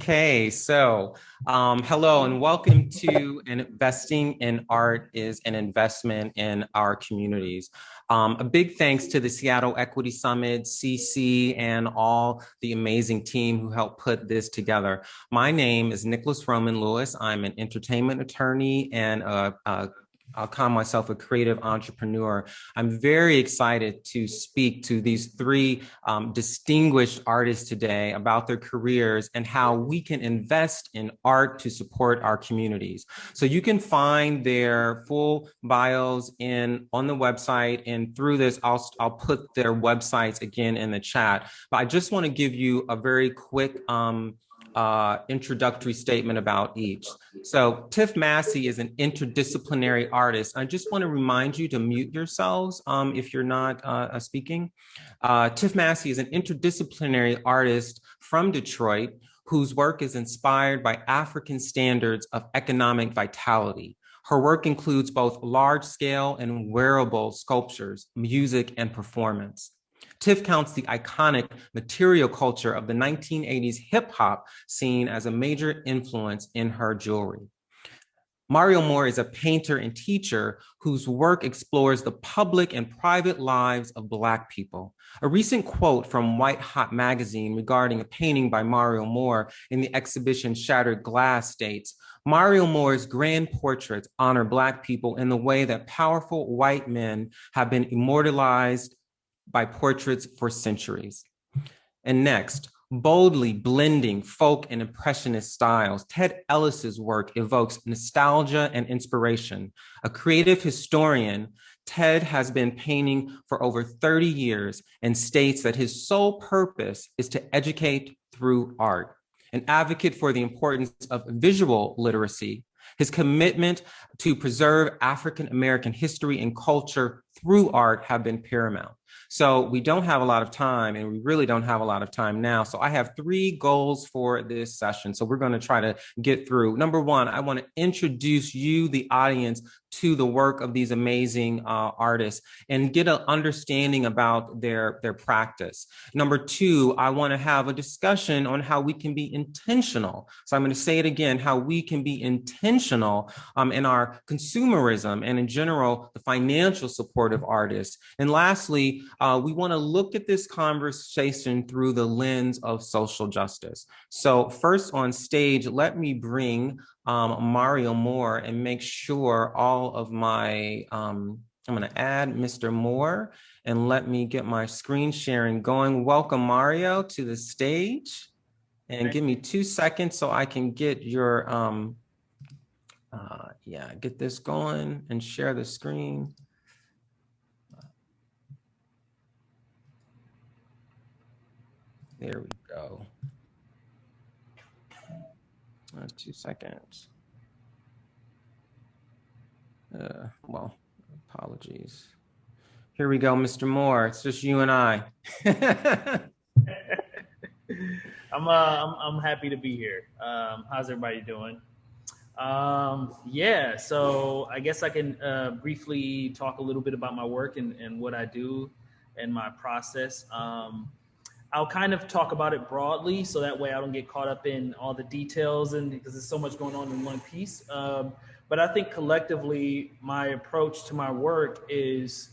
Okay, so hello and welcome to Investing in Art is an Investment in Our Communities. A big thanks to the Seattle Equity Summit, CC, and all the amazing team who helped put this together. My name is Nicholas Roman Lewis. I'm an entertainment attorney and I'll call myself a creative entrepreneur. I'm very excited to speak to these three distinguished artists today about their careers and how we can invest in art to support our communities. So you can find their full bios on the website, and through this, I'll put their websites again in the chat. But I just want to give you a very quick introductory statement about each. So Tiff Massey is an interdisciplinary artist. I just want to remind you to mute yourselves if you're not speaking. Tiff Massey is an interdisciplinary artist from Detroit whose work is inspired by African standards of economic vitality. Her work includes both large-scale and wearable sculptures, music, and performance. Tiff counts the iconic material culture of the 1980s hip-hop scene as a major influence in her jewelry. Mario Moore is a painter and teacher whose work explores the public and private lives of Black people. A recent quote from White Hot magazine regarding a painting by Mario Moore in the exhibition Shattered Glass states, Mario Moore's grand portraits honor Black people in the way that powerful white men have been immortalized by portraits for centuries. And next, boldly blending folk and impressionist styles, Ted Ellis's work evokes nostalgia and inspiration. A creative historian, Ted has been painting for over 30 years and states that his sole purpose is to educate through art. An advocate for the importance of visual literacy, his commitment to preserve African American history and culture through art have been paramount. So we don't have a lot of time, and we really don't have a lot of time now. So I have three goals for this session. So we're going to try to get through. Number one, I want to introduce you, the audience, to the work of these amazing artists and get an understanding about their practice. Number two, I want to have a discussion on how we can be intentional. So I'm going to say it again, how we can be intentional in our consumerism and in general, the financial support of artists. And lastly, we want to look at this conversation through the lens of social justice. So first on stage, let me bring Mario Moore and make sure all of my, I'm going to add Mr. Moore and let me get my screen sharing going. Welcome, Mario, to the stage. And give me 2 seconds so I can get your, get this going and share the screen. There we go. 2 seconds. Well, apologies. Here we go, Mr. Moore. It's just you and I. I'm happy to be here. How's everybody doing? Yeah, so I guess I can briefly talk a little bit about my work and what I do and my process. I'll kind of talk about it broadly so that way I don't get caught up in all the details and because there's so much going on in one piece. But I think collectively, my approach to my work is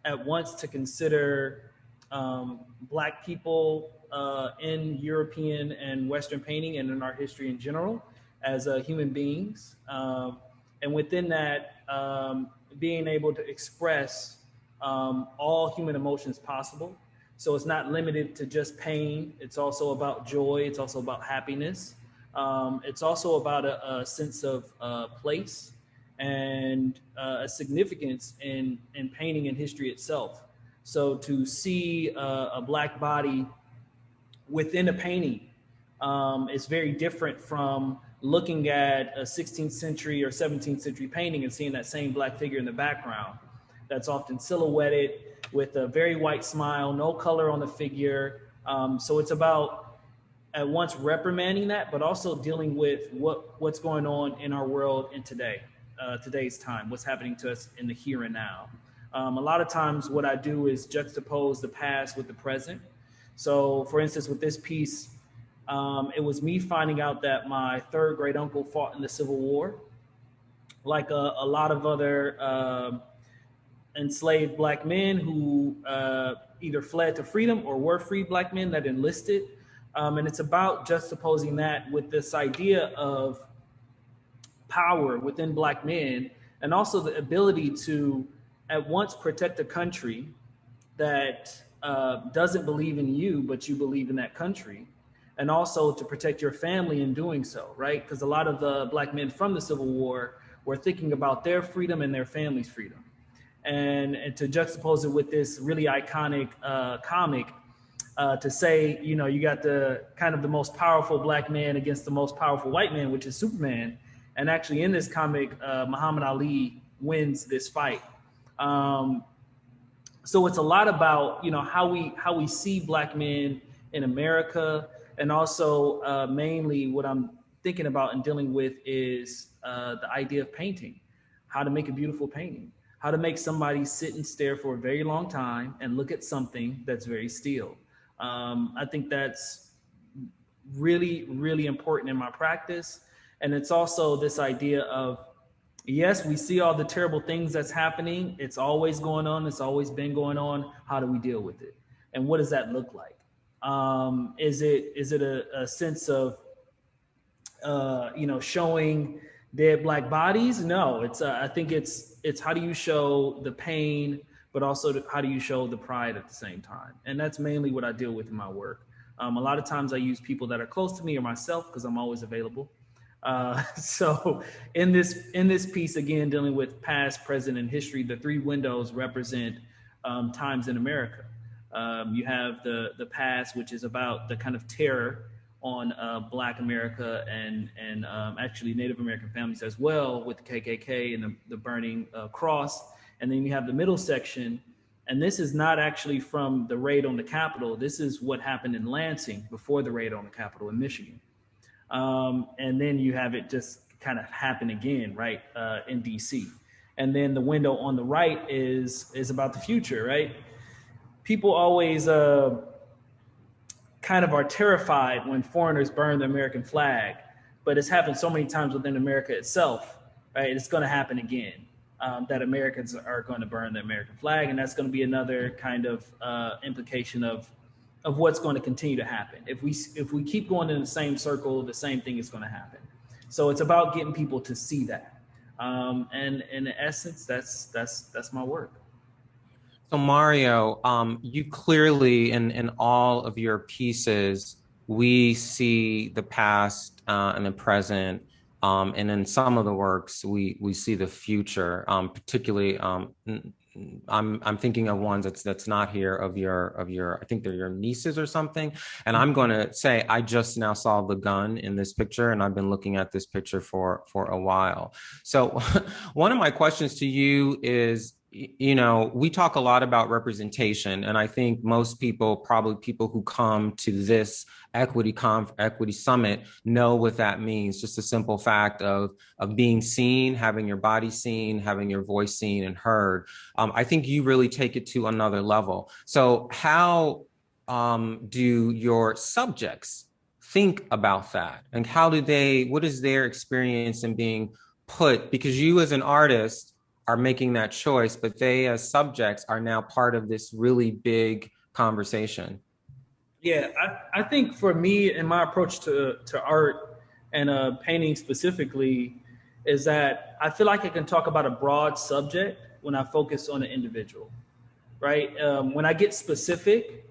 at once to consider Black people in European and Western painting and in our history in general as human beings. And within that, being able to express all human emotions possible. So it's not limited to just pain. It's also about joy. It's also about happiness. It's also about a sense of place and a significance in painting and history itself. So to see a Black body within a painting is very different from looking at a 16th century or 17th century painting and seeing that same Black figure in the background that's often silhouetted with a very white smile, no color on the figure. So it's about at once reprimanding that, but also dealing with what's going on in our world in today's time, what's happening to us in the here and now. A lot of times what I do is juxtapose the past with the present. So for instance, with this piece, It was me finding out that my third great uncle fought in the Civil War, like a lot of other enslaved black men who either fled to freedom or were free black men that enlisted. And it's about juxtaposing that with this idea of power within black men, and also the ability to at once protect a country that doesn't believe in you, but you believe in that country, and also to protect your family in doing so, right? Because a lot of the black men from the Civil War were thinking about their freedom and their family's freedom. And to juxtapose it with this really iconic comic, to say, you know, you got the kind of the most powerful black man against the most powerful white man, which is Superman. And actually in this comic, Muhammad Ali wins this fight. So it's a lot about, you know, how we see black men in America, and also mainly what I'm thinking about and dealing with is the idea of painting, how to make a beautiful painting, how to make somebody sit and stare for a very long time and look at something that's very still. I think that's really, really important in my practice. And it's also this idea of, yes, we see all the terrible things that's happening. It's always going on. It's always been going on. How do we deal with it? And what does that look like? Is it a sense of, you know, showing dead black bodies? No, it's I think it's how do you show the pain, but also how do you show the pride at the same time? And that's mainly what I deal with in my work. A lot of times I use people that are close to me or myself because I'm always available. So in this piece, again, dealing with past, present, and history, the three windows represent times in America. You have the past, which is about the kind of terror on Black America and actually Native American families as well, with the KKK and the burning cross. And then you have the middle section, and this is not actually from the raid on the Capitol. This is what happened in Lansing before the raid on the Capitol in Michigan. And then you have it just kind of happen again, right, in DC. And then the window on the right is about the future, right? People always kind of are terrified when foreigners burn the American flag, but it's happened so many times within America itself, right? It's going to happen again, that Americans are going to burn the American flag, and that's going to be another kind of implication of what's going to continue to happen. If we keep going in the same circle, the same thing is going to happen. So it's about getting people to see that, and in essence, that's my work. So Mario, you clearly in all of your pieces, we see the past and the present, and in some of the works, we see the future. Particularly, I'm thinking of ones that's not here of your I think they're your nieces or something. And I'm going to say I just now saw the gun in this picture, and I've been looking at this picture for a while. So one of my questions to you is, you know, we talk a lot about representation, and I think most people, probably people who come to this equity summit, know what that means. Just a simple fact of being seen, having your body seen, having your voice seen and heard. I think you really take it to another level. So how do your subjects think about that, and what is their experience in being put, because you as an artist are making that choice, but they as subjects are now part of this really big conversation? Yeah, I think for me and my approach to art and painting specifically is that I feel like I can talk about a broad subject when I focus on an individual, right? When I get specific,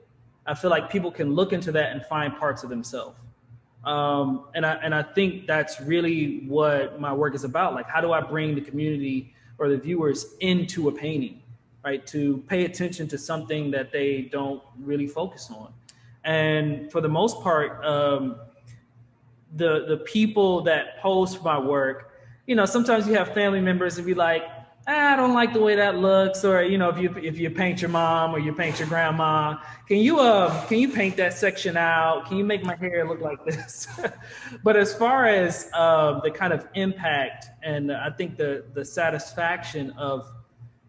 I feel like people can look into that and find parts of themselves. And I think that's really what my work is about. Like, how do I bring the community or the viewers into a painting, right? To pay attention to something that they don't really focus on. And for the most part, the people that pose for my work, you know, sometimes you have family members and be like, I don't like the way that looks, or, you know, if you paint your mom or you paint your grandma, can you paint that section out? Can you make my hair look like this? But as far as the kind of impact, and I think the satisfaction of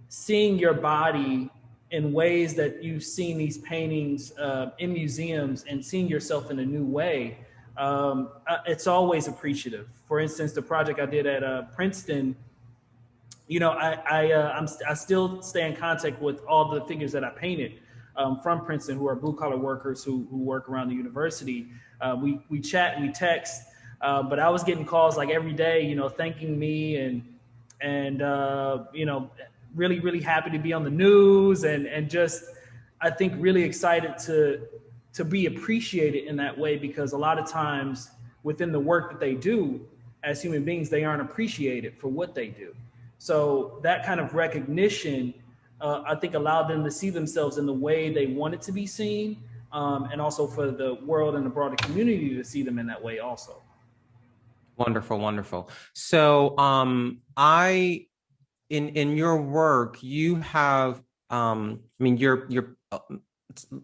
seeing your body in ways that you've seen these paintings in museums and seeing yourself in a new way, it's always appreciative. For instance, the project I did at Princeton, I still stay in contact with all the figures that I painted from Princeton, who are blue collar workers who work around the university. We chat, we text, but I was getting calls like every day, thanking me and really happy to be on the news and just I think really excited to be appreciated in that way, because a lot of times within the work that they do as human beings, they aren't appreciated for what they do. So that kind of recognition, I think, allowed them to see themselves in the way they wanted to be seen, and also for the world and the broader community to see them in that way also. Wonderful, wonderful. So, I in your work, you have, I mean, you're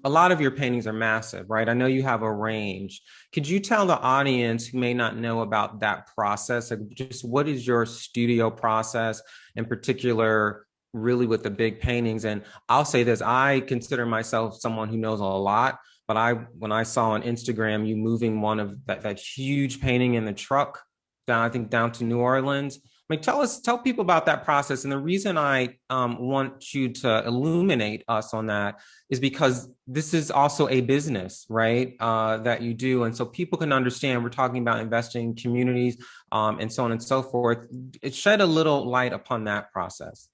a lot of your paintings are massive, right? I know you have a range. Could you tell the audience who may not know about that process, like just what is your studio process in particular, really with the big paintings? And I'll say this, I consider myself someone who knows a lot, but when I saw on Instagram you moving one of that huge painting in the truck down, I think down to New Orleans. I mean, tell people about that process. And the reason I want you to illuminate us on that is because this is also a business, right? That you do. And so people can understand we're talking about investing in communities, and so on and so forth. It shed a little light upon that process.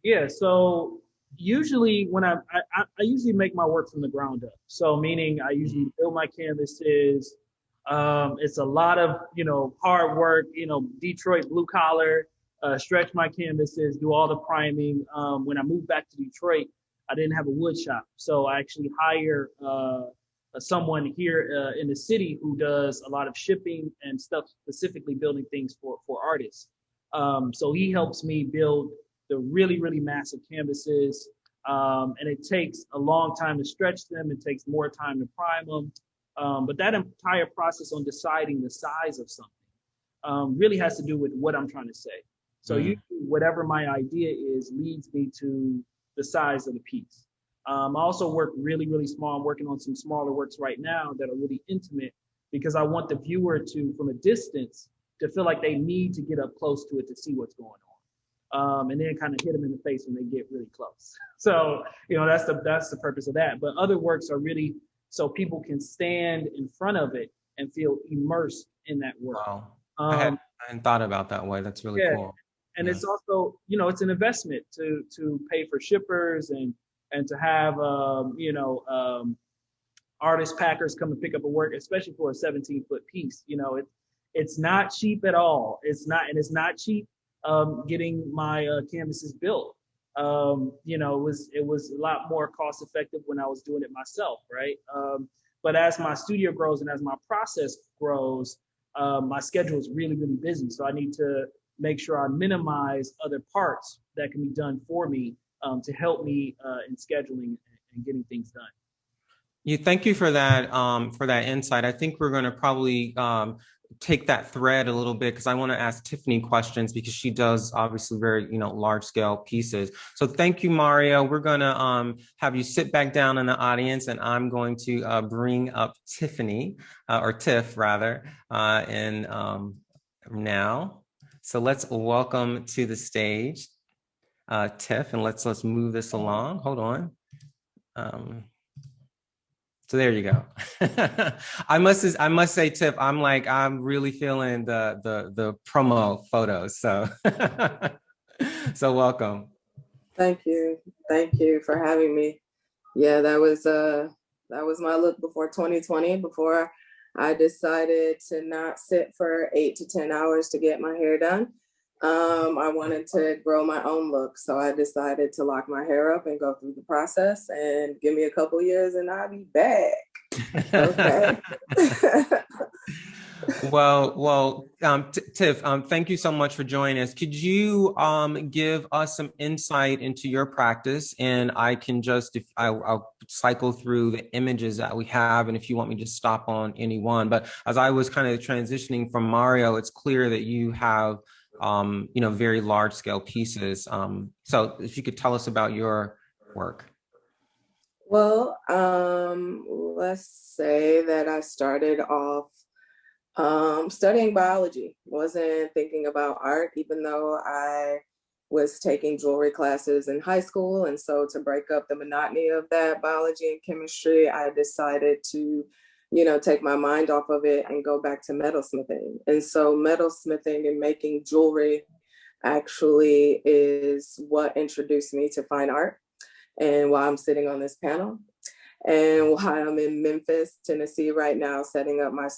Yeah, so usually when I usually make my work from the ground up. So meaning I usually build my canvases. It's a lot of hard work. Detroit blue collar. Stretch my canvases, do all the priming. When I moved back to Detroit, I didn't have a wood shop, so I actually hire someone here in the city who does a lot of shipping and stuff, specifically building things for artists. So he helps me build the really massive canvases, and it takes a long time to stretch them. It takes more time to prime them, but that entire process on deciding the size of something really has to do with what I'm trying to say. So usually whatever my idea is leads me to the size of the piece. I also work really small. I'm working on some smaller works right now that are really intimate, because I want the viewer to, from a distance, to feel like they need to get up close to it to see what's going on. And then kind of hit them in the face when they get really close. So, that's the purpose of that. But other works are really so people can stand in front of it and feel immersed in that work. Wow. Um, I hadn't thought about that way. That's really yeah, cool. and Yeah. it's also it's an investment to pay for shippers and to have artist packers come and pick up a work, especially for a 17-foot piece. It's not cheap at all. It's not cheap getting my canvases built. It was a lot more cost effective when I was doing it myself, right? But as my studio grows and as my process grows, my schedule is really busy. So I need to make sure I minimize other parts that can be done for me to help me in scheduling and getting things done. Thank you for that insight. I think we're going to probably take that thread a little bit because I want to ask Tiffany questions because she does obviously very large scale pieces. So thank you, Mario. We're going to have you sit back down in the audience, and I'm going to bring up Tiffany or Tiff rather, and now. So let's welcome to the stage Tiff, and let's move this along. Hold on. So there you go. I must say, Tiff, I'm really feeling the promo photos. So so welcome. Thank you. Thank you for having me. Yeah, that was my look before 2020, before I decided to not sit for 8 to 10 hours to get my hair done. I wanted to grow my own look. So I decided to lock my hair up and go through the process, and give me a couple years and I'll be back. Okay. Well, Tiff, thank you so much for joining us. Could you give us some insight into your practice? And I can just, if I'll cycle through the images that we have, and if you want me to stop on any one. But as I was kind of transitioning from Mario, it's clear that you have very large scale pieces. So if you could tell us about your work. Well, let's say that I started off Studying biology. Wasn't thinking about art, even though I was taking jewelry classes in high school. And so to break up the monotony of that biology and chemistry, I decided to, take my mind off of it and go back to metalsmithing. And so metalsmithing and making jewelry actually is what introduced me to fine art. And while I'm sitting on this panel, and while I'm in Memphis, Tennessee right now, setting up my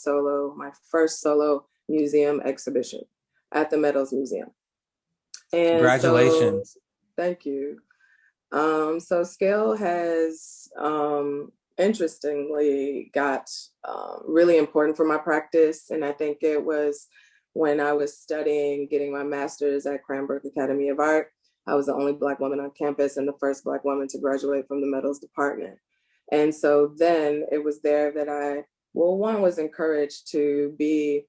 first solo museum exhibition at the Metals Museum. And so, Congratulations. thank you. So scale has interestingly got really important for my practice. And I think it was when I was studying, getting my master's at Cranbrook Academy of Art. I was the only Black woman on campus and the first Black woman to graduate from the metals department. And so then it was there that one was encouraged to be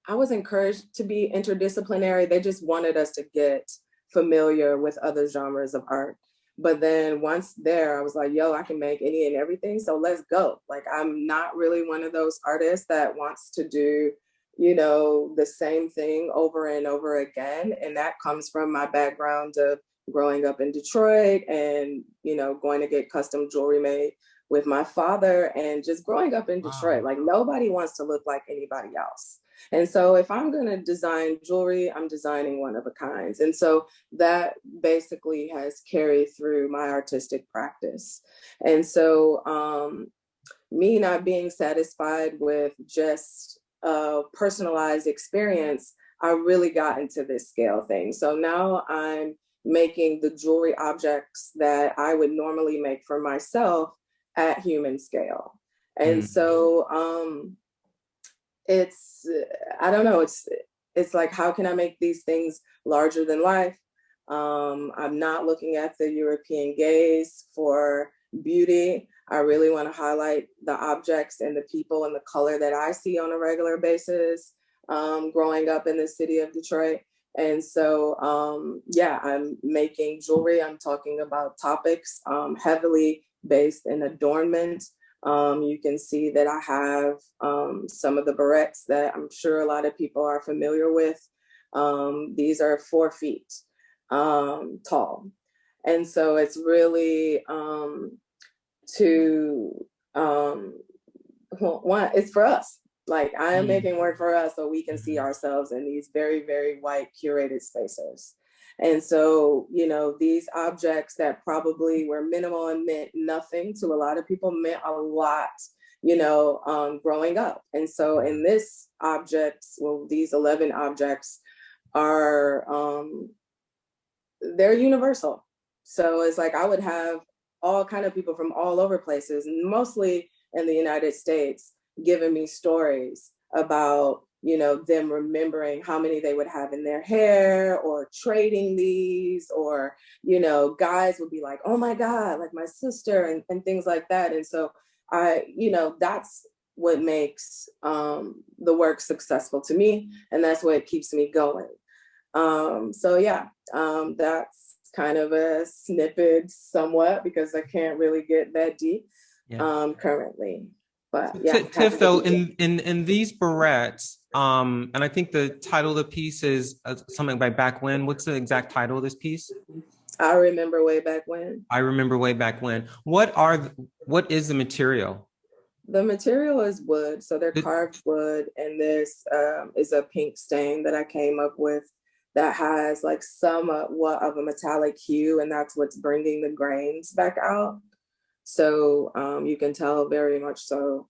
I was encouraged to be interdisciplinary. They just wanted us to get familiar with other genres of art. But then once there, I was like, yo, I can make any and everything. So let's go. Like, I'm not really one of those artists that wants to do, the same thing over and over again. And that comes from my background of growing up in Detroit and, going to get custom jewelry made with my father and just growing up in Detroit. Like, nobody wants to look like anybody else. And so if I'm going to design jewelry, I'm designing one of a kind. And so that basically has carried through my artistic practice. And so me not being satisfied with just a personalized experience, I really got into this scale thing. So now I'm making the jewelry objects that I would normally make for myself at human scale. And so it's, I don't know, it's like, how can I make these things larger than life? I'm not looking at the European gaze for beauty. I really want to highlight the objects and the people and the color that I see on a regular basis, growing up in the city of Detroit. And so, I'm making jewelry. I'm talking about topics heavily based in adornment. You can see that I have some of the barrettes that I'm sure a lot of people are familiar with. These are 4 feet tall. And so it's really it's for us. Like, I am making work for us so we can see ourselves in these very, very white curated spaces. And so, these objects that probably were minimal and meant nothing to a lot of people meant a lot, growing up. And so in these 11 objects are, they're universal. So it's like, I would have all kind of people from all over places, mostly in the United States, giving me stories about, them remembering how many they would have in their hair or trading these, or, guys would be like, oh my God, like my sister and things like that. And so that's what makes the work successful to me. And that's what keeps me going. That's kind of a snippet somewhat, because I can't really get that deep currently. But yeah. Tiff, though, in these barrettes, and I think the title of the piece is something by Back When. What's the exact title of this piece? I remember way back when. I remember way back when. What is the material? The material is wood, so they're carved wood, and this is a pink stain that I came up with that has like somewhat of a metallic hue, and that's what's bringing the grains back out. So you can tell very much so,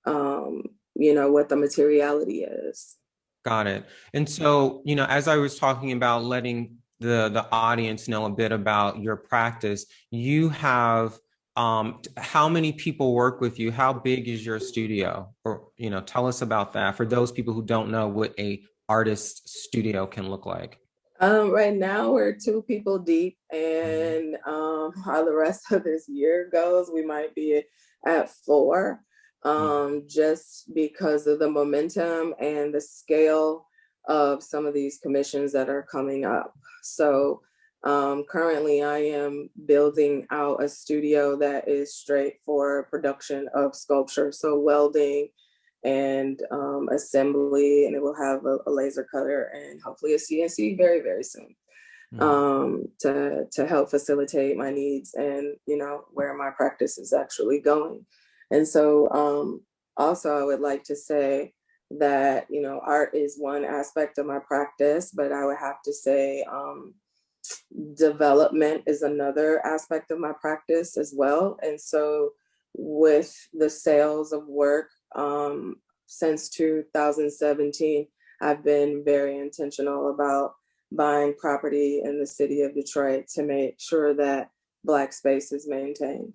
what the materiality is. Got it. And so, as I was talking about letting the audience know a bit about your practice, you have how many people work with you? How big is your studio? Or, tell us about that for those people who don't know what a artist studio can look like. Right now we're 2 people deep, and how the rest of this year goes, we might be at 4, just because of the momentum and the scale of some of these commissions that are coming up. So Currently, I am building out a studio that is straight for production of sculpture, so welding and assembly, and it will have a laser cutter and hopefully a CNC very, very soon, to help facilitate my needs and, you know, where my practice is actually going. And so also I would like to say that, you know, art is one aspect of my practice, but I would have to say development is another aspect of my practice as well. And so with the sales of work, since 2017, I've been very intentional about buying property in the city of Detroit to make sure that Black space is maintained.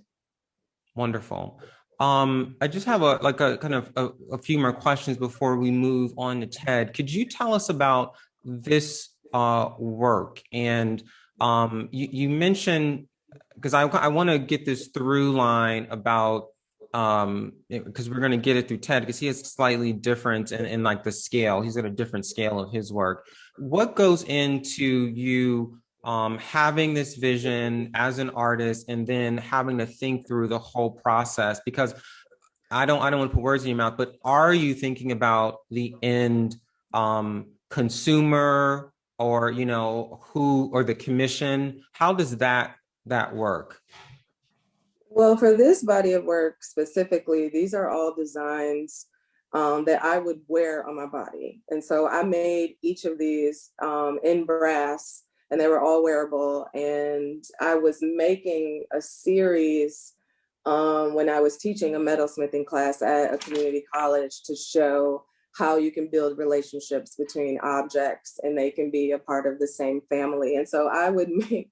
Wonderful. I just have a kind of a few more questions before we move on to Ted. Could you tell us about this work? And you mentioned, because I want to get this through line about because we're going to get it through Ted, because he has slightly different in like the scale. He's got a different scale of his work. What goes into you having this vision as an artist and then having to think through the whole process? Because I don't want to put words in your mouth, but are you thinking about the end consumer, or, you know, who, or the commission? How does that work? Well, for this body of work specifically, these are all designs that I would wear on my body. And so I made each of these in brass, and they were all wearable. And I was making a series when I was teaching a metalsmithing class at a community college to show how you can build relationships between objects and they can be a part of the same family. And so I would make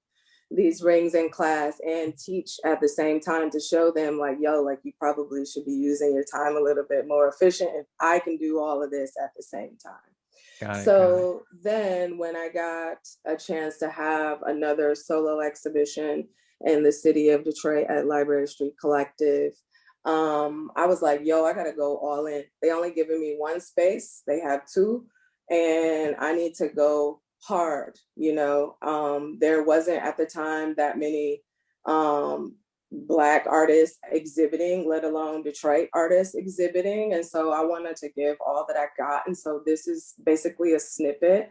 these rings in class and teach at the same time to show them like, yo, like you probably should be using your time a little bit more efficient if I can do all of this at the same time. So then when I got a chance to have another solo exhibition in the city of Detroit at Library Street Collective, I was like, yo, I gotta go all in. They only given me one space, they have two, and I need to go hard, you know. There wasn't at the time that many Black artists exhibiting, let alone Detroit artists exhibiting. And so I wanted to give all that I got. And so this is basically a snippet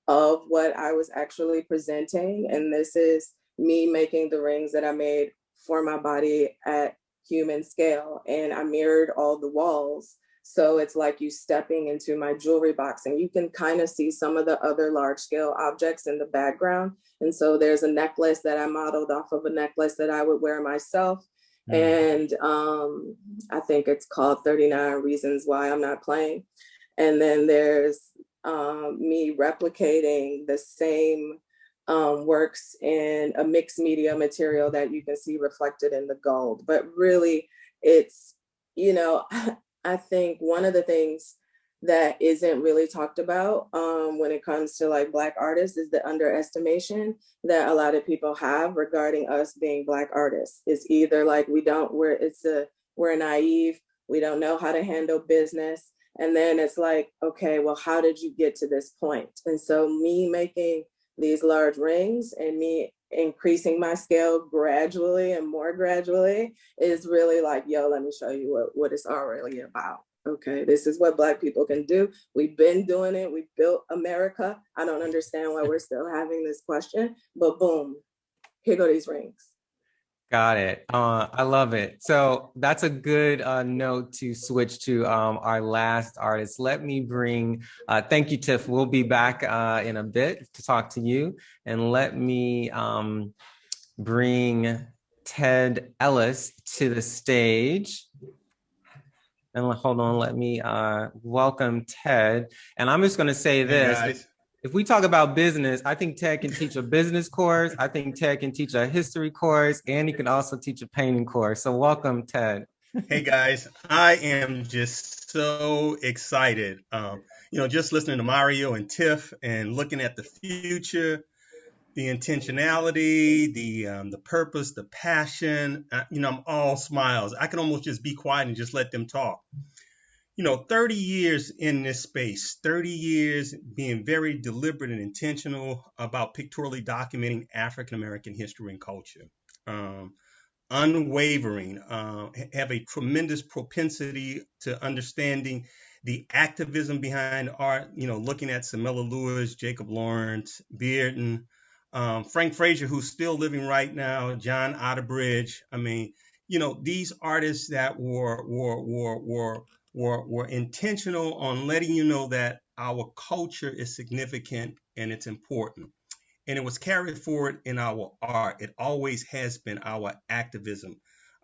of what I was actually presenting. And this is me making the rings that I made for my body at human scale. And I mirrored all the walls. So it's like you stepping into my jewelry box, and you can kind of see some of the other large scale objects in the background. And so there's a necklace that I modeled off of a necklace that I would wear myself. And I think it's called 39 Reasons Why I'm Not Playing. And then there's me replicating the same works in a mixed media material that you can see reflected in the gold. But really, it's, you know, I think one of the things that isn't really talked about when it comes to like Black artists is the underestimation that a lot of people have regarding us being Black artists. It's either like we're naive, we don't know how to handle business. And then it's like, okay, well, how did you get to this point? And so me making these large rings and me increasing my scale gradually and more gradually is really like, yo, let me show you what it's already about. Okay, this is what Black people can do. We've been doing it. We built America. I don't understand why we're still having this question, but boom, here go these rings. Got it. I love it. So that's a good note to switch to our last artist. Let me bring, thank you, Tiff. We'll be back in a bit to talk to you. And let me bring Ted Ellis to the stage. And hold on, let me welcome Ted. And I'm just going to say this. Hey, if we talk about business, I think Ted can teach a business course. I think Ted can teach a history course, and he can also teach a painting course. So welcome, Ted. Hey guys, I am just so excited. Just listening to Mario and Tiff and looking at the future, the intentionality, the purpose, the passion. I'm all smiles. I can almost just be quiet and just let them talk. 30 years in this space, 30 years being very deliberate and intentional about pictorially documenting African American history and culture. Um, Unwavering, have a tremendous propensity to understanding the activism behind art, looking at Samela Lewis, Jacob Lawrence, Bearden, Frank Frazier, who's still living right now, John Otterbridge. I mean, these artists that were intentional on letting you know that our culture is significant and it's important, and it was carried forward in our art. It always has been our activism.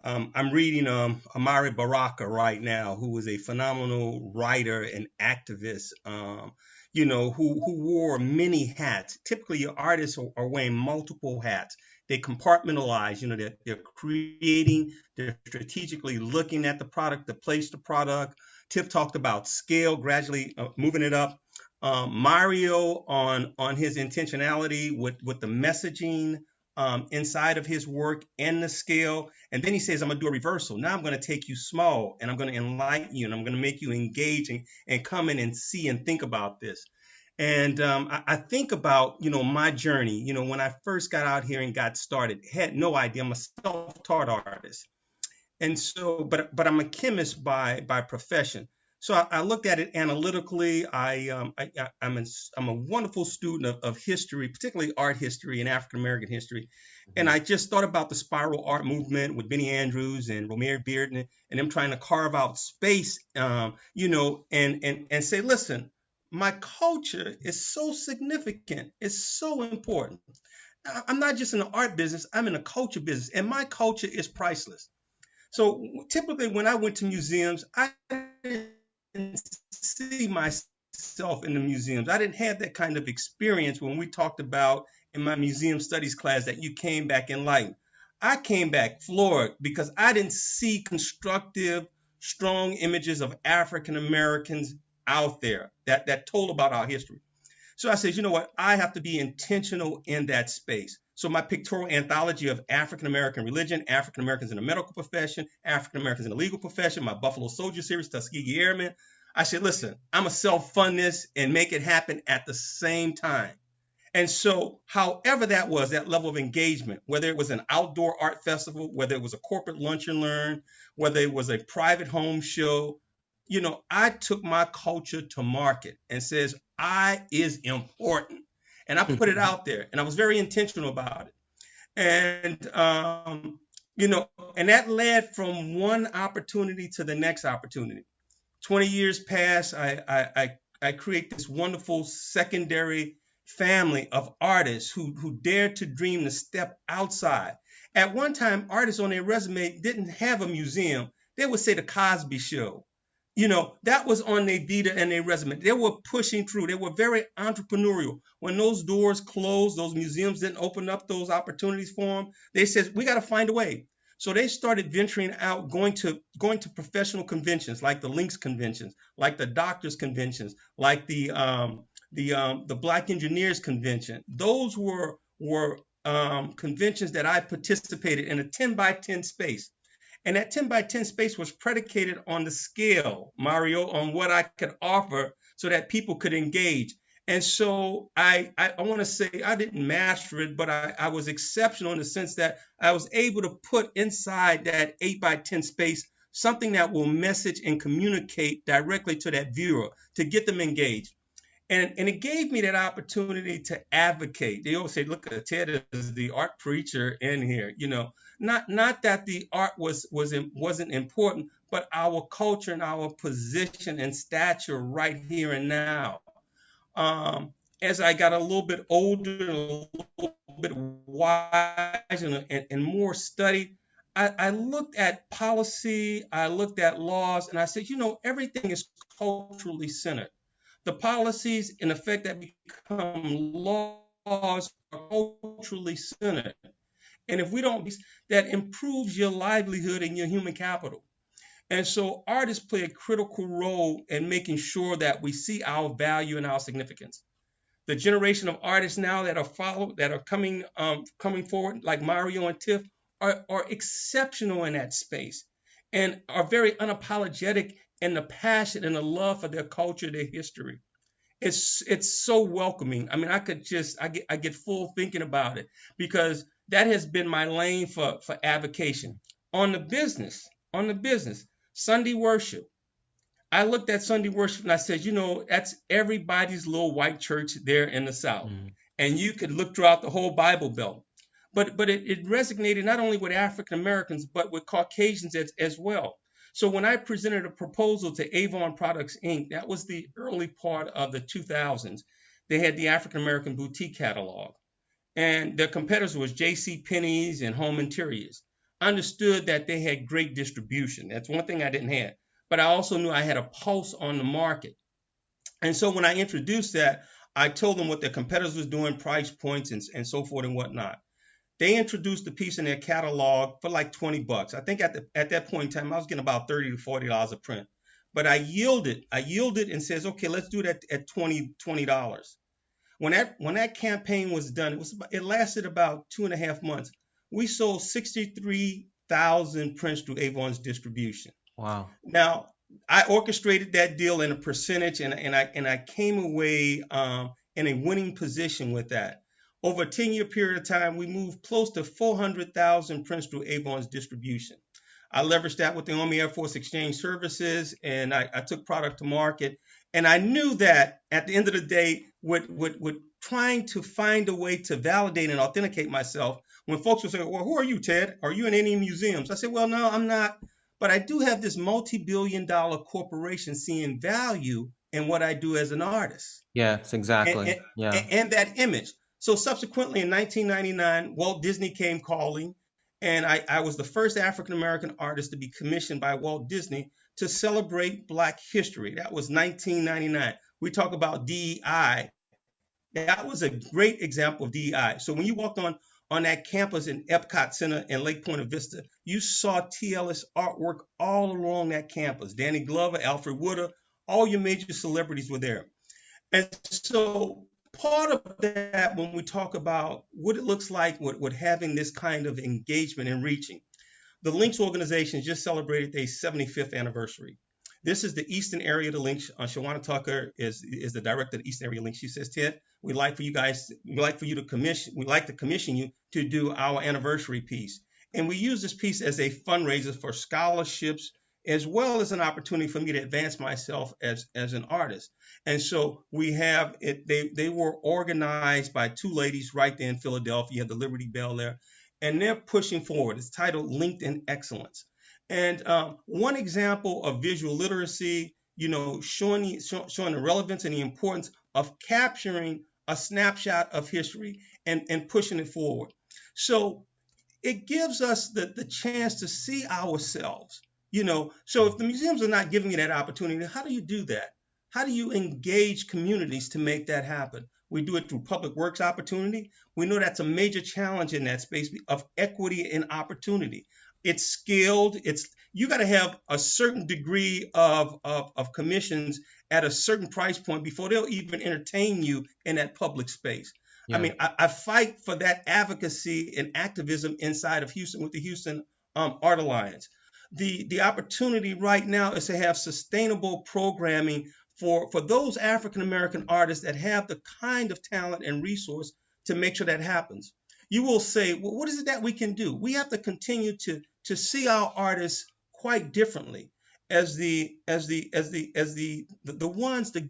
I'm reading Amari Baraka right now, who is a phenomenal writer and activist, who wore many hats. Typically, your artists are wearing multiple hats. They compartmentalize, they're creating, they're strategically looking at the product, to place the product. Tiff talked about scale, gradually moving it up. Mario on his intentionality with the messaging inside of his work and the scale. And then he says, I'm going to do a reversal. Now I'm going to take you small and I'm going to enlighten you and I'm going to make you engage and come in and see and think about this. And I think about, my journey, when I first got out here and got started, had no idea. I'm a self-taught artist. And so, but I'm a chemist by profession. So I looked at it analytically. I'm a wonderful student of history, particularly art history and African American history. And I just thought about the spiral art movement with Benny Andrews and Romare Bearden and them trying to carve out space, and say, listen, my culture is so significant. It's so important. I'm not just in the art business. I'm in the culture business, and my culture is priceless. So typically when I went to museums, I didn't see myself in the museums. I didn't have that kind of experience when we talked about in my museum studies class that you came back enlightened. I came back floored because I didn't see constructive, strong images of African Americans out there that told about our history. So I said, you know what? I have to be intentional in that space. So my pictorial anthology of African American religion, African Americans in the medical profession, African Americans in the legal profession, my Buffalo Soldier series, Tuskegee Airmen. I said, listen, I'm going to self-fund this and make it happen at the same time. And so however that was, that level of engagement, whether it was an outdoor art festival, whether it was a corporate lunch and learn, whether it was a private home show, I took my culture to market and says, I is important. And I put it out there and I was very intentional about it. And, and that led from one opportunity to the next opportunity. 20 years pass, I create this wonderful secondary family of artists who dared to dream to step outside. At one time, artists on their resume didn't have a museum. They would say the Cosby Show. That was on their vita and their resume. They were pushing through. They were very entrepreneurial. When those doors closed, those museums didn't open up those opportunities for them. They said, we got to find a way. So they started venturing out, going to professional conventions like the Links conventions, like the Doctors conventions, like the Black Engineers convention. Those were conventions that I participated in, a 10 by 10 space. And that 10 by 10 space was predicated on the scale, Mario, on what I could offer so that people could engage. And so I want to say I didn't master it, but I was exceptional in the sense that I was able to put inside that 8 by 10 space something that will message and communicate directly to that viewer to get them engaged. And it gave me that opportunity to advocate. They always say, look, Ted is the art preacher in here, Not that the art wasn't important, but our culture and our position and stature right here and now. As I got a little bit older, a little bit wise and more studied, I looked at policy, I looked at laws, and I said, everything is culturally centered. The policies, in effect, that become laws are culturally centered. And if we don't, that improves your livelihood and your human capital. And so artists play a critical role in making sure that we see our value and our significance. The generation of artists now that are coming forward, like Mario and Tiff, are exceptional in that space and are very unapologetic and the passion and the love for their culture, their history. It's so welcoming. I mean, I get full thinking about it, because that has been my lane for avocation. On the business, Sunday worship. I looked at Sunday worship and I said, that's everybody's little white church there in the South. Mm. And you could look throughout the whole Bible Belt. But it resonated not only with African Americans, but with Caucasians as well. So when I presented a proposal to Avon Products, Inc., that was the early part of the 2000s. They had the African American boutique catalog. And their competitors was J.C. Penney's and Home Interiors. I understood that they had great distribution. That's one thing I didn't have. But I also knew I had a pulse on the market. And so when I introduced that, I told them what their competitors was doing, price points and so forth and whatnot. They introduced the piece in their catalog for like $20. I think at that point in time, I was getting about $30 to $40 a print. But I yielded and says, okay, let's do that at $20. When that campaign was done, it lasted about 2.5 months. We sold 63,000 prints through Avon's distribution. Wow. Now, I orchestrated that deal in a percentage, and I came away in a winning position with that. Over a 10-year period of time, we moved close to 400,000 prints through Avon's distribution. I leveraged that with the Army Air Force Exchange Services, and I took product to market. And I knew that at the end of the day, with trying to find a way to validate and authenticate myself, when folks would say, well, who are you, Ted? Are you in any museums? I said, well, no, I'm not. But I do have this multi-billion-dollar corporation seeing value in what I do as an artist. Yes, exactly. And that image. So subsequently in 1999, Walt Disney came calling, and I was the first African-American artist to be commissioned by Walt Disney to celebrate Black history. That was 1999. We talk about DEI. That was a great example of DEI. So when you walked on that campus in Epcot Center in Lake Point Vista, you saw TLS artwork all along that campus. Danny Glover, Alfred Woodard, all your major celebrities were there. And so part of that, when we talk about what it looks like with having this kind of engagement and reaching, the Lynx organization just celebrated their 75th anniversary. This is the Eastern area of the Lynx. Shawana Tucker is the director of the Eastern area Lynx. She says, Ted, we'd like to commission you to do our anniversary piece. And we use this piece as a fundraiser for scholarships, as well as an opportunity for me to advance myself as an artist. And so we have it, they were organized by two ladies right there in Philadelphia. You have the Liberty Bell there, and they're pushing forward. It's titled LinkedIn Excellence. And one example of visual literacy, showing the relevance and the importance of capturing a snapshot of history and pushing it forward. So it gives us the chance to see ourselves, So if the museums are not giving you that opportunity, how do you do that? How do you engage communities to make that happen? We do it through public works opportunity. We know that's a major challenge in that space of equity and opportunity. It's skilled. You got to have a certain degree of commissions at a certain price point before they'll even entertain you in that public space. Yeah. I mean, I fight for that advocacy and activism inside of Houston with the Houston Art Alliance. The opportunity right now is to have sustainable programming for those African American artists that have the kind of talent and resource to make sure that happens. You will say, well, what is it that we can do? We have to continue to see our artists quite differently as the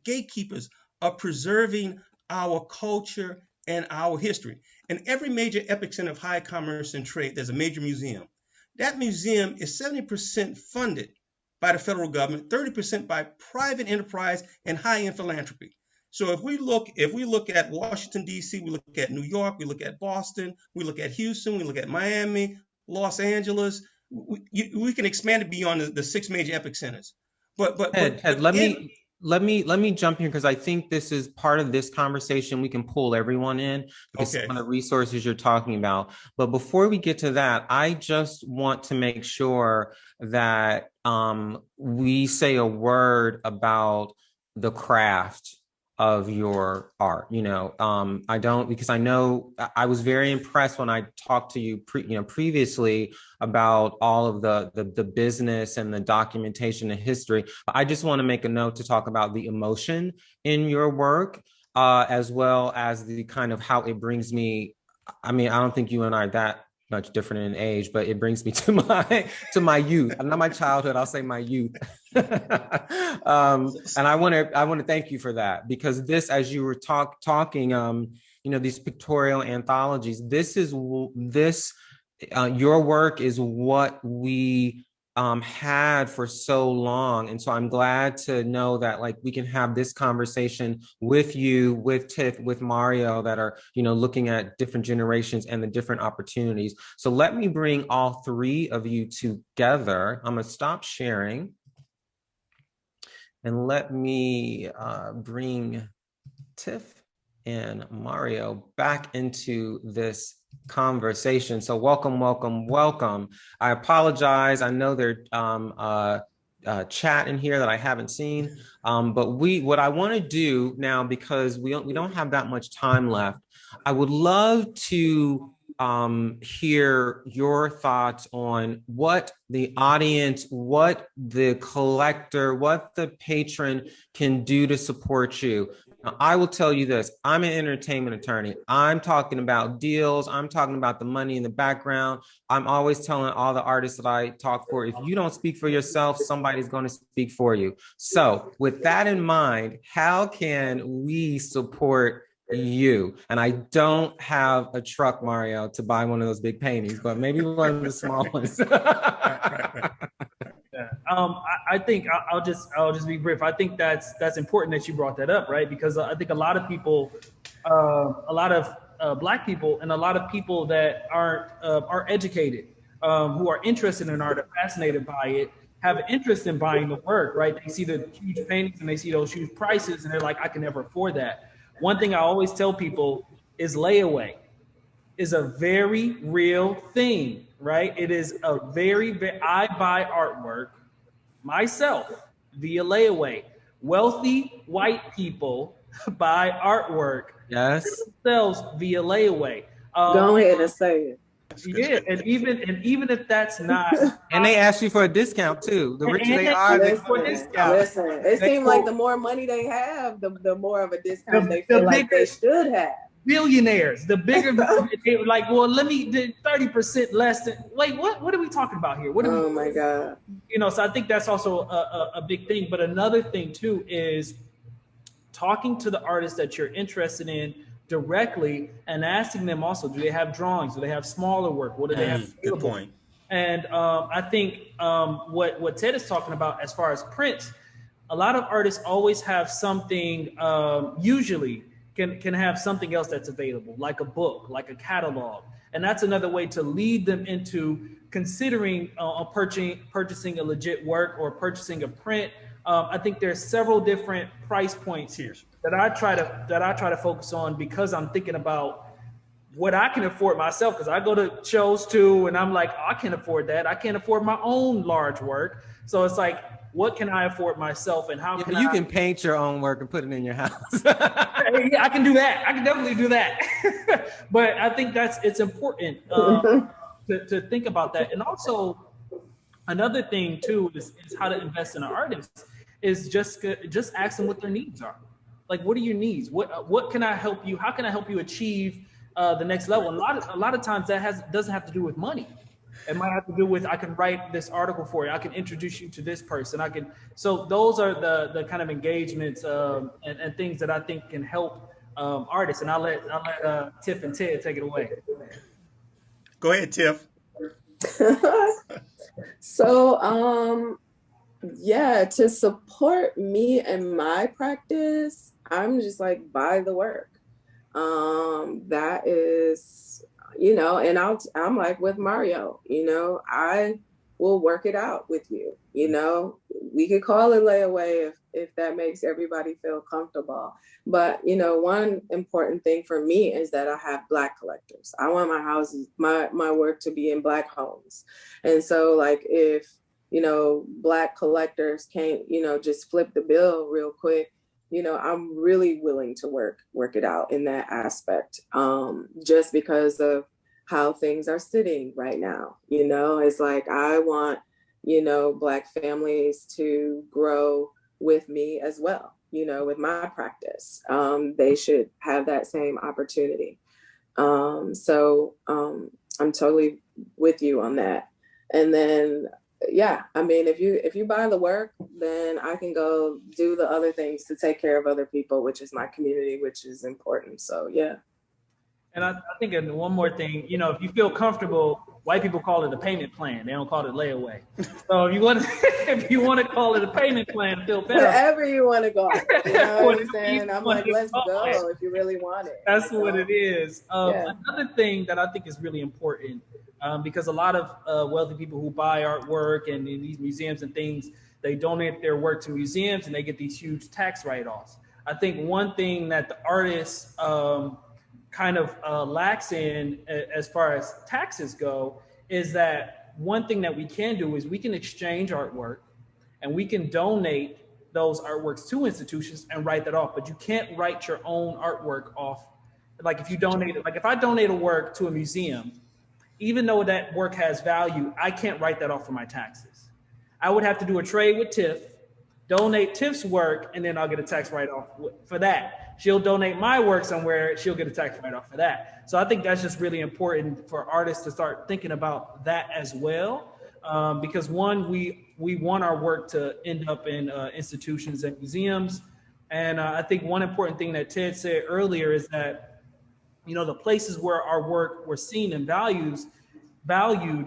gatekeepers of preserving our culture and our history. In every major epic center of high commerce and trade, there's a major museum. That museum is 70% funded by the federal government, 30% by private enterprise and high-end philanthropy. So if we look at Washington, D.C., we look at New York, we look at Boston, we look at Houston, we look at Miami, Los Angeles, we can expand it beyond the 6 major epic centers. Ed, let me jump here, because I think this is part of this conversation. We can pull everyone in because some of the resources you're talking about. But before we get to that, I just want to make sure that we say a word about the craft of your art. I don't, because I know I was very impressed when I talked to you previously about all of the business and the documentation and history. But I just want to make a note to talk about the emotion in your work, as well as the kind of how it brings me. I mean, I don't think you and I are that much different in age, but it brings me to my youth. Not my childhood, I'll say my youth. And I want to thank you for that, because this, as you were talking, these pictorial anthologies, your work is what we had for so long. And so I'm glad to know that, like, we can have this conversation with you, with Tiff, with Mario, that are, looking at different generations and the different opportunities. So let me bring all three of you together. I'm going to stop sharing. And let me bring Tiff and Mario back into this conversation. So welcome, welcome, welcome. I apologize. I know there's chat in here that I haven't seen, but what I want to do now, because we don't have that much time left, I would love to hear your thoughts on what the audience, what the collector, what the patron can do to support you. Now, I will tell you this, I'm an entertainment attorney. I'm talking about deals. I'm talking about the money in the background. I'm always telling all the artists that I talk for, if you don't speak for yourself, somebody's going to speak for you. So with that in mind, how can we support you? And I don't have a truck, Mario, to buy one of those big paintings, but maybe one of the small ones. Yeah. I think I'll just be brief. I think that's important that you brought that up, right? Because I think a lot of people, a lot of Black people, and a lot of people that are educated, who are interested in art, are fascinated by it, have an interest in buying the work, right? They see the huge paintings and they see those huge prices, and they're like, I can never afford that. One thing I always tell people is layaway is a very real thing, right? It is a I buy artwork myself via layaway. Wealthy white people buy artwork Yes. themselves via layaway. Go ahead and say it. Yeah, and even if that's not, and they ask you for a discount too. The richer they are, listen, it seems like the more money they have, the more of a discount they feel like they should have. Billionaires, the bigger, like, well, let me 30% less than. Wait, what are we talking about here? Oh my God! So I think that's also a big thing. But another thing too is talking to the artists that you're interested in directly and asking them also, do they have drawings? Do they have smaller work? What do they have available? Good point. And I think what Ted is talking about as far as prints, a lot of artists always have something, usually can have something else that's available, like a book, like a catalog. And that's another way to lead them into considering purchasing a legit work or purchasing a print. I think there's several different price points here that I try to focus on, because I'm thinking about what I can afford myself, because I go to shows too, and I'm like, oh, I can't afford that. I can't afford my own large work. So it's like, what can I afford myself, and how can you can paint your own work and put it in your house? Yeah, I can do that. I can definitely do that. But I think it's important to think about that. And also, another thing too is how to invest in an artist is just ask them what their needs are. Like, what are your needs? What can I help you? How can I help you achieve the next level? And a lot of times that doesn't have to do with money. It might have to do with, I can write this article for you. I can introduce you to this person. So those are the kind of engagements and things that I think can help artists. And I'll let Tiff and Ted take it away. Go ahead, Tiff. So, yeah, to support me and my practice, I'm just like, buy the work. That is, and I'm like with Mario, I will work it out with you. We could call it layaway if that makes everybody feel comfortable. But, one important thing for me is that I have Black collectors. I want my houses, my work to be in Black homes. And so, like, if, Black collectors can't, just flip the bill real quick, I'm really willing to work it out in that aspect, just because of how things are sitting right now. It's like I want, Black families to grow with me as well, with my practice. They should have that same opportunity. So I'm totally with you on that. And then, yeah, I mean, if you buy the work, then I can go do the other things to take care of other people, which is my community, which is important. So yeah. And I think one more thing, if you feel comfortable, white people call it a payment plan. They don't call it layaway. So if you want to, if you want to call it a payment plan, feel better. Whatever you want to go. You know what I'm saying? I'm like, let's go if you really want it. That's what it is. Another thing that I think is really important, because a lot of wealthy people who buy artwork and in these museums and things, they donate their work to museums and they get these huge tax write-offs. I think one thing that the artists kind of lacks in as far as taxes go is that one thing that we can do is we can exchange artwork and we can donate those artworks to institutions and write that off, but you can't write your own artwork off. Like if you donate it, like if I donate a work to a museum, even though that work has value, I can't write that off for my taxes. I would have to do a trade with Tiff, donate Tiff's work, and then I'll get a tax write-off for that. She'll donate my work somewhere, she'll get a tax write-off for that. So I think that's just really important for artists to start thinking about that as well. Because one, we want our work to end up in institutions and museums. And I think one important thing that Ted said earlier is that, the places where our work were seen and valued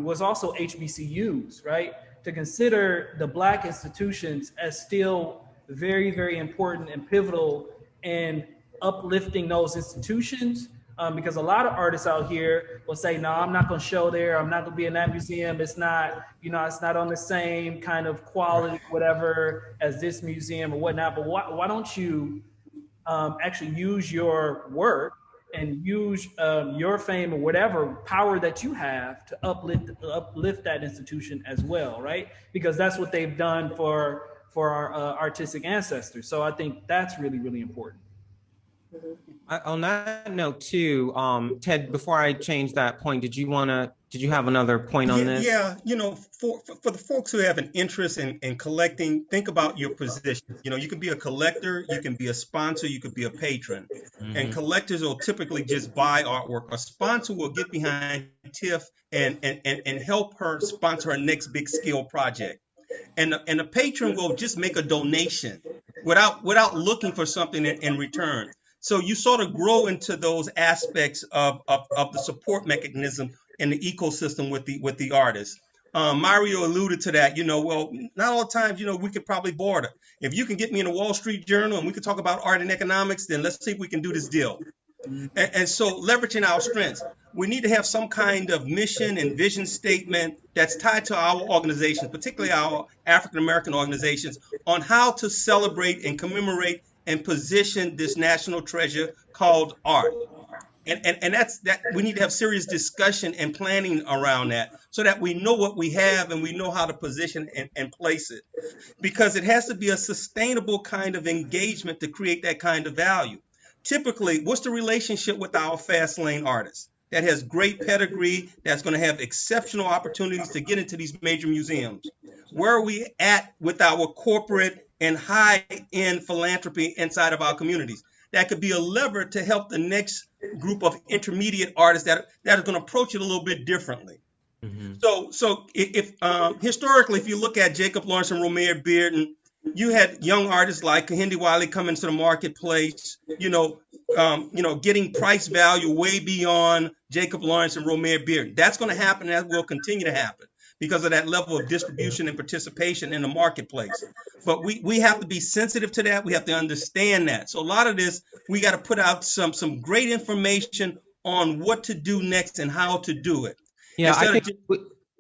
was also HBCUs, right? To consider the Black institutions as still very, very important and pivotal in uplifting those institutions, because a lot of artists out here will say, no, I'm not going to show there. I'm not going to be in that museum. It's not, it's not on the same kind of quality, whatever, as this museum or whatnot. But why don't you actually use your work and use your fame or whatever power that you have to uplift that institution as well, right? Because that's what they've done for our artistic ancestors. So I think that's really, really important. On that note too, Ted, before I change that point, did you have another point on this? Yeah, for the folks who have an interest in collecting, think about your position. You can be a collector, you can be a sponsor, you could be a patron. Mm-hmm. And collectors will typically just buy artwork. A sponsor will get behind Tiff and help her sponsor her next big scale project. And a patron will just make a donation without looking for something in return. So you sort of grow into those aspects of the support mechanism in the ecosystem with the artist. Mario alluded to that. Well, not all the time. We could probably barter. If you can get me in the Wall Street Journal and we could talk about art and economics, then let's see if we can do this deal. And so leveraging our strengths, we need to have some kind of mission and vision statement that's tied to our organizations, particularly our African American organizations, on how to celebrate and commemorate and position this national treasure called art. And that's that we need to have serious discussion and planning around that so that we know what we have and we know how to position and place it, because it has to be a sustainable kind of engagement to create that kind of value. Typically, what's the relationship with our fast lane artists that has great pedigree, that's going to have exceptional opportunities to get into these major museums? Where are we at with our corporate and high-end philanthropy inside of our communities? That could be a lever to help the next group of intermediate artists that are going to approach it a little bit differently. Mm-hmm. So if historically, if you look at Jacob Lawrence and Romare Bearden, you had young artists like Kahindi Wiley come into the marketplace, getting price value way beyond Jacob Lawrence and Romare Bearden. That's going to happen, and that will continue to happen because of that level of distribution and participation in the marketplace. But we have to be sensitive to that. We have to understand that. So a lot of this, we got to put out some great information on what to do next and how to do it. Yeah,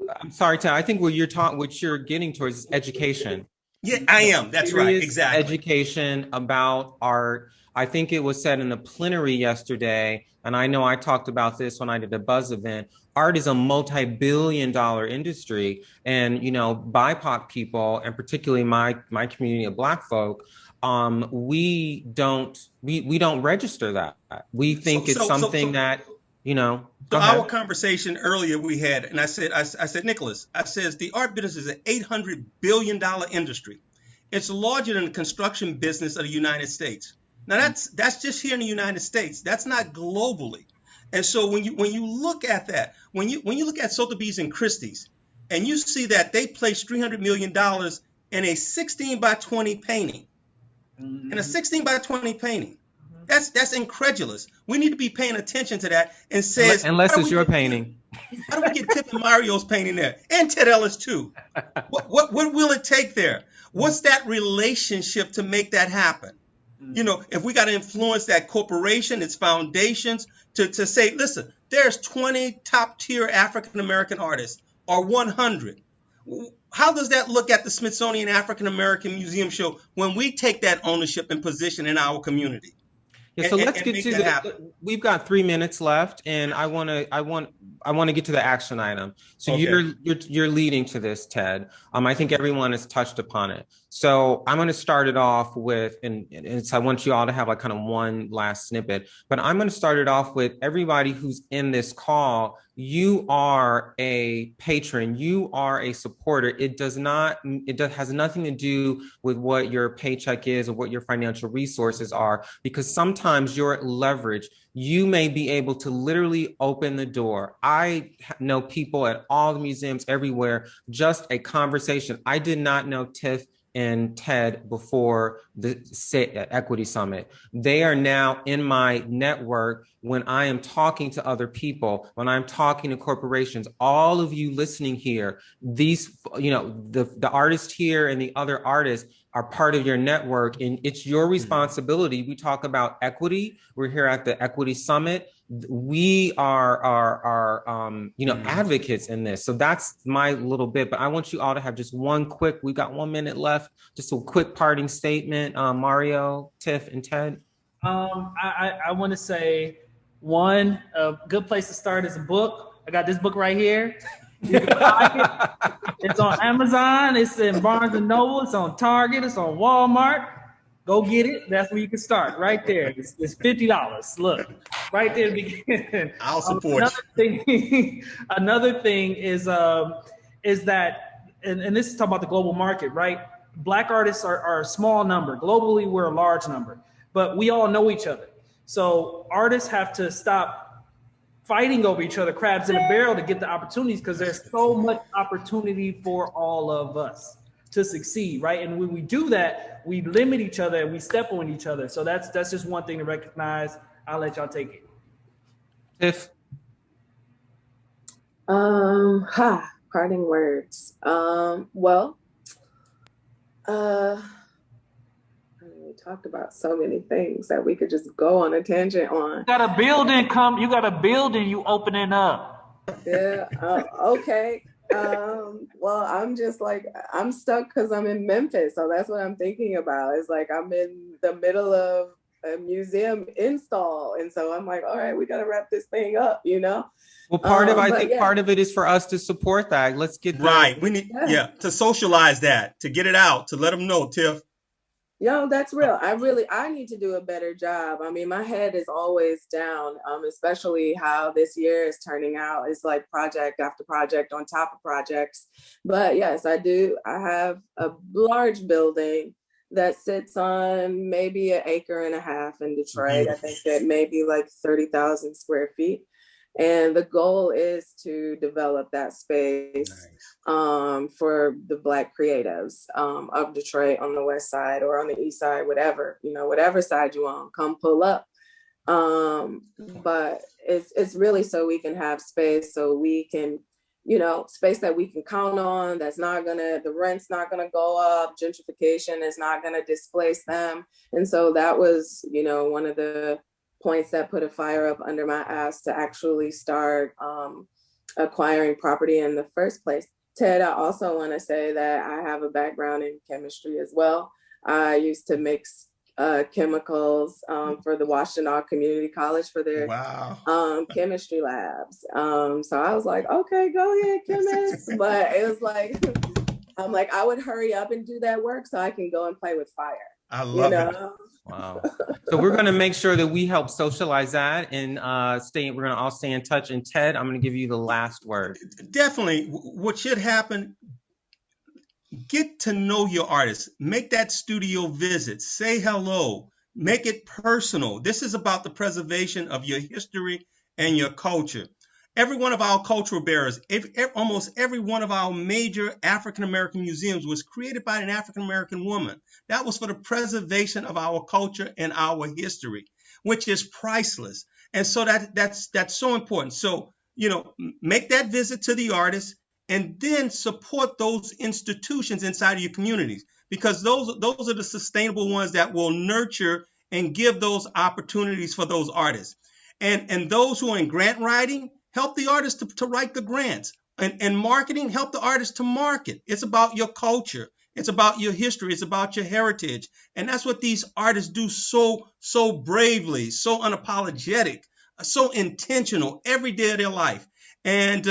I'm sorry, Ted. I think what you're getting towards is education. Yeah, I am. That's right. Exactly. Education about art. I think it was said in the plenary yesterday, and I know I talked about this when I did a Buzz event. Art is a multi-billion-dollar industry, and BIPOC people, and particularly my community of Black folk, we don't register that. We So think it's so so something so that So go our ahead. conversation earlier we had, and I said, Nicholas, I says the art business is an $800 billion industry. It's larger than the construction business of the United States. Now that's just here in the United States. That's not globally. And so when you look at that, when you look at Sotheby's and Christie's, and you see that they placed $300 million in a 16 by 20 painting, in a Mhm. 16 by 20 painting. That's incredulous. We need to be paying attention to that and says, Unless it's your painting. how do we get Tip and Mario's painting there? And Ted Ellis too. What will it take there? What's that relationship to make that happen? If we got to influence that corporation, its foundations, to say, listen, there's 20 top tier African American artists or 100. How does that look at the Smithsonian African American Museum show when we take that ownership and position in our community Yeah, and, so and, let's and get make to that happen? we've got 3 minutes left, and I want to get to the action item. So Okay. you're leading to this, Ted. I think everyone has touched upon it. So I'm going to start it off with, and so I want you all to have like kind of one last snippet, but I'm going to start it off with everybody who's in this call. You are a patron. You are a supporter. Has nothing to do with what your paycheck is or what your financial resources are, because sometimes your leverage, you may be able to literally open the door. I know people at all the museums everywhere, just a conversation. I did not know Tiff and Ted before the Equity Summit. They are now in my network when I am talking to other people, when I'm talking to corporations. All of you listening here, the artist here and the other artists are part of your network, and it's your responsibility. We talk about equity. We're here at the Equity Summit. We are advocates in this. So that's my little bit. But I want you all to have just one quick. We got 1 minute left. Just a quick parting statement. Mario, Tiff, and Ted. I want to say one, a good place to start is a book. I got this book right here. You can buy it. It's on Amazon. It's in Barnes and Noble. It's on Target. It's on Walmart. Go get it. That's where you can start. Right there. It's $50. Look, right there to begin. I'll support Another thing. Another thing is that, and this is talking about the global market, right? Black artists are a small number. Globally, we're a large number, but we all know each other. So artists have to stop fighting over each other, crabs in a barrel, to get the opportunities, because there's so much opportunity for all of us to succeed, right? And when we do that, we limit each other and we step on each other. So that's just one thing to recognize. I'll let y'all take it. Tiff. Parting words. We talked about so many things that we could just go on a tangent on. You got a building you opening up. Yeah. Okay. Well, I'm just like, I'm stuck because I'm in Memphis. So that's what I'm thinking about. It's like I'm in the middle of a museum install. And so I'm like, all right, we got to wrap this thing up, Well, I think part of it is for us to support that. Let's get right. We need to socialize that, to get it out, to let them know, Tiff. Yo, that's real. I need to do a better job. I mean, my head is always down, especially how this year is turning out. It's like project after project on top of projects. But yes, I do. I have a large building that sits on maybe 1.5 acres in Detroit. Beautiful. I think that maybe like 30,000 square feet. And the goal is to develop that space for the Black creatives of Detroit on the west side or on the east side, whatever side you want, come pull up. But it's really so we can have space, so we can, space that we can count on, the rent's not gonna go up, gentrification is not gonna displace them. And so that was, one of the points that put a fire up under my ass to actually start acquiring property in the first place. Ted, I also want to say that I have a background in chemistry as well. I used to mix chemicals for the Washtenaw Community College for their Wow. chemistry labs. So I was like, okay, go ahead, chemist. But it was like, I'm like, I would hurry up and do that work so I can go and play with fire. I love it. Wow. So we're going to make sure that we help socialize that and we're going to all stay in touch. And Ted, I'm going to give you the last word. Definitely. What should happen, get to know your artist. Make that studio visit. Say hello. Make it personal. This is about the preservation of your history and your culture. Every one of our cultural bearers, almost every one of our major African-American museums was created by an African-American woman. That was for the preservation of our culture and our history, which is priceless. And so that's so important. So, make that visit to the artist and then support those institutions inside of your communities, because those are the sustainable ones that will nurture and give those opportunities for those artists. And those who are in grant writing, help the artists to write the grants. And marketing, help the artists to market. It's about your culture. It's about your history. It's about your heritage. And that's what these artists do so bravely, so unapologetic, so intentional every day of their life. And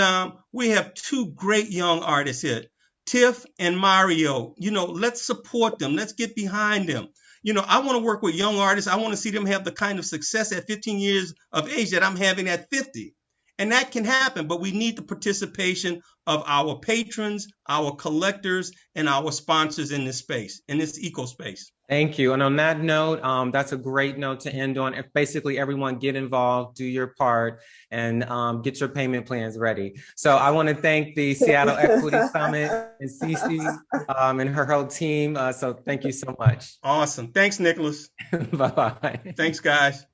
we have two great young artists here, Tiff and Mario. Let's support them. Let's get behind them. I want to work with young artists. I want to see them have the kind of success at 15 years of age that I'm having at 50. And that can happen, but we need the participation of our patrons, our collectors, and our sponsors in this space, in this eco space. Thank you. And on that note, that's a great note to end on. Basically, everyone get involved, do your part, and get your payment plans ready. So I want to thank the Seattle Equity Summit and Cece and her whole team. So thank you so much. Awesome. Thanks, Nicholas. Bye-bye. Thanks, guys.